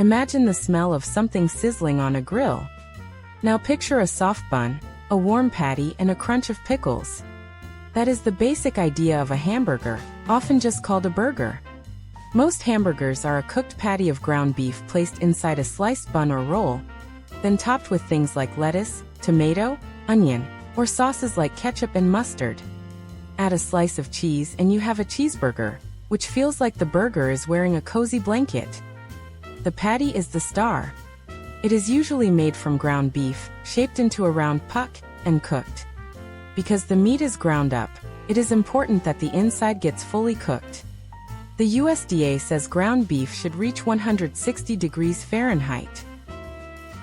Imagine the smell of something sizzling on a grill. Now picture a soft bun, a warm patty, and a crunch of pickles. That is the basic idea of a hamburger, often just called a burger. Most hamburgers are a cooked patty of ground beef placed inside a sliced bun or roll, then topped with things like lettuce, tomato, onion, or sauces like ketchup and mustard. Add a slice of cheese and you have a cheeseburger, which feels like the burger is wearing a cozy blanket. The patty is the star. It is usually made from ground beef, shaped into a round puck, and cooked. Because the meat is ground up, it is important that the inside gets fully cooked. The USDA says ground beef should reach 160 degrees Fahrenheit.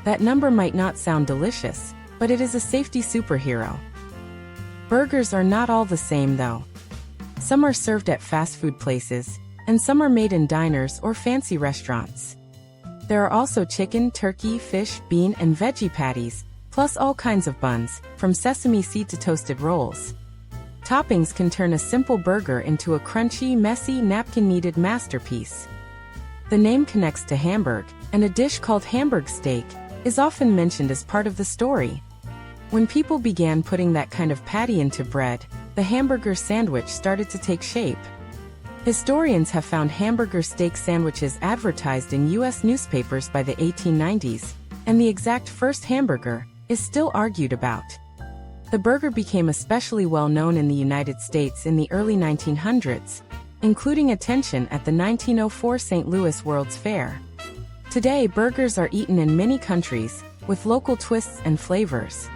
That number might not sound delicious, but it is a safety superhero. Burgers are not all the same though. Some are served at fast food places, and some are made in diners or fancy restaurants. There are also chicken, turkey, fish, bean, and veggie patties, plus all kinds of buns, from sesame seed to toasted rolls. Toppings can turn a simple burger into a crunchy, messy, napkin-kneaded masterpiece. The name connects to Hamburg, and a dish called Hamburg steak is often mentioned as part of the story. When people began putting that kind of patty into bread, the hamburger sandwich started to take shape. Historians have found hamburger steak sandwiches advertised in U.S. newspapers by the 1890s, and the exact first hamburger is still argued about. The burger became especially well known in the United States in the early 1900s, including attention at the 1904 St. Louis World's Fair. Today, burgers are eaten in many countries, with local twists and flavors.